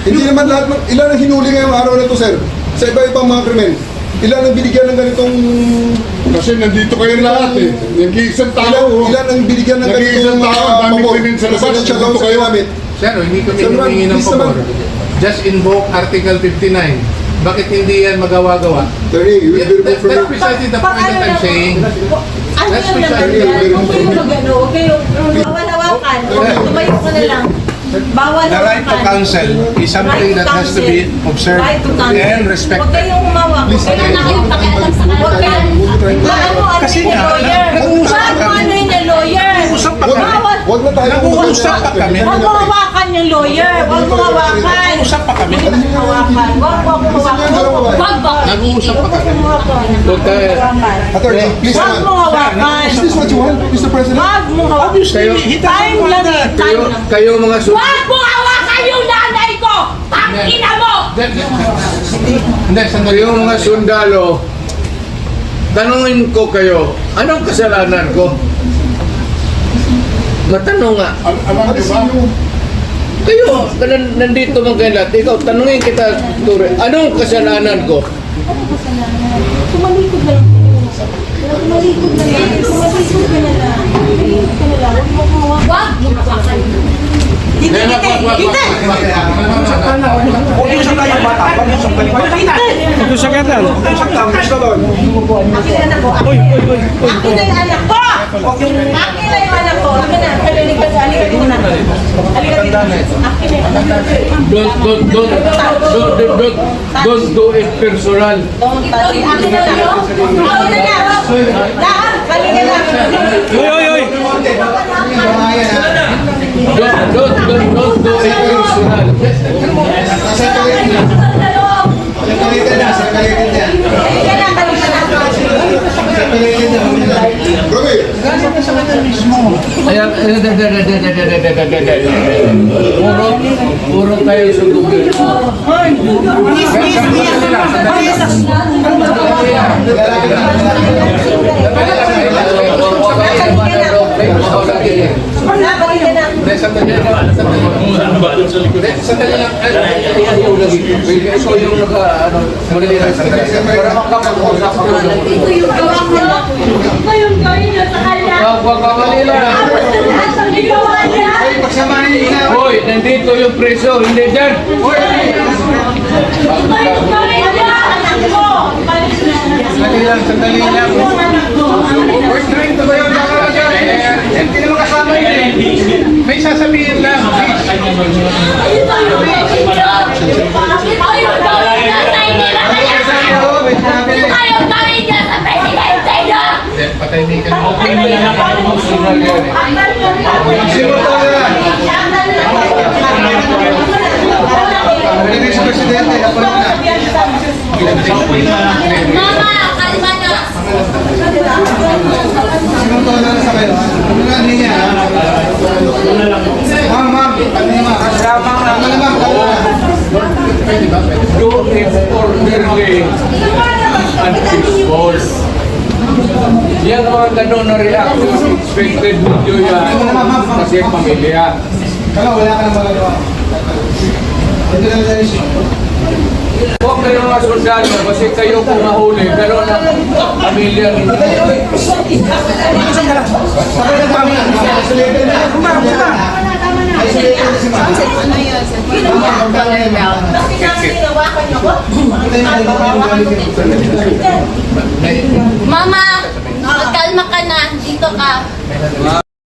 Hindi naman lahat ng, ilan ang hinuli ngayong araw na to, sir? Sa iba-ibang mga krimen. Ilan ang binigyan ng ganitong... Kasi nandito kayo lahat eh. Nag-iisang tao. Ilan ang binigyan ng Nag-iisang ganitong tao, dami pabor? krimen sa labas. Residential Nandito house kayo. gamit. Sir, hindi kami Sir, humingi ng please pabor. naman. Just invoke Article 59. Bakit hindi yan magawa-gawa? Attorney, you will be That's removed from... precisely the point that I'm saying. Ano That's yung naman precisely the yan? point. Huwag kayong mag-ano, huwag kayong bawal hawakan. Tumayo ka na lang. Bawal The right to counsel is something that has to be observed and Huwag respected. kayong humawak. Please, Huwag kayong pakialam sa Huwag Huwag kayong ano Kasi yung nga, lawyer. nag-uusap Paano kami. ano yung lawyer? Nag-uusap pa kami. Bawal. Huwag na tayo Nag-uusap pa kami. Huwag mo hawakan yung lawyer. Huwag mo hawakan. Nag-uusap pa kami. Hawakan. Huwag mo hawakan. Huwag ba? Nag-uusap pa kami. Huwag kayo. Attorney, please Huwag mo naman. hawakan. Is this what you want, Mr. President? Huwag mo hawakan. Time lang eh. Time lang. Kayo mga Huwag mo hawakan yung nanay ko! Tangina mo! Hindi, sandali. Yung mga sundalo, tanungin ko kayo, anong kasalanan ko? Matanong nga. Alam niyo ba? Kayo, nandito mga kayo lahat. Ikaw, tanungin kita, Ture, anong kasalanan ko? Tumalikod na lang. Tumalikod na lang. Tumalikod ka na lang. Tumalikod ka na lang. Huwag mo hawakan. Huwag mo hawakan. Dito, dito, dito. Akin na po. Akin na yung anak ko. Akin na yung anak ko. Akin na. Halika dito na. Halika dito. Akin na yung anak ko. Don't do it personal. Akin na lang. Akin na lang. Lahat. Halika lang. Don't do it personal. Grabe. Ayan, puro tayo sundugin. Sandali lang. Sandali lang. Ikaw yung madali lang. Para makapag-usap ako. Ito yung gawa ko. Ito yung gawin niyo sa kanya. Madali lang. Lahat ng ginawa niya. Hoy, nandito yung preso, hindi dyan. Ito yung gawin niya. Anak ko. Sandali lang. Sandali lang. We're trying to go hindi naman kasama yun eh. May sasabihin lang. Ito yung gawin niyo. Ito yung gawin niya sa inyo. Ito yung gawin niya sa presidente niyo. Patay ni ka. Hindi si Presidente. Mama, kalma na. Sinuto na sa kayo. Ano nga niya? Ma'am. Ano niya ma'am? Ano na ma'am? Do it orderly and peaceful. Yan mga ganun na reaction, expected video yan kasi pamilya. Kala wala ka nang magagawa. Ito na lang siya. Huwag kayo mga sundalo kasi kayo kung mahuli, ganun ang pamilya ninyo. Mama, magkalma ka na. Dito ka.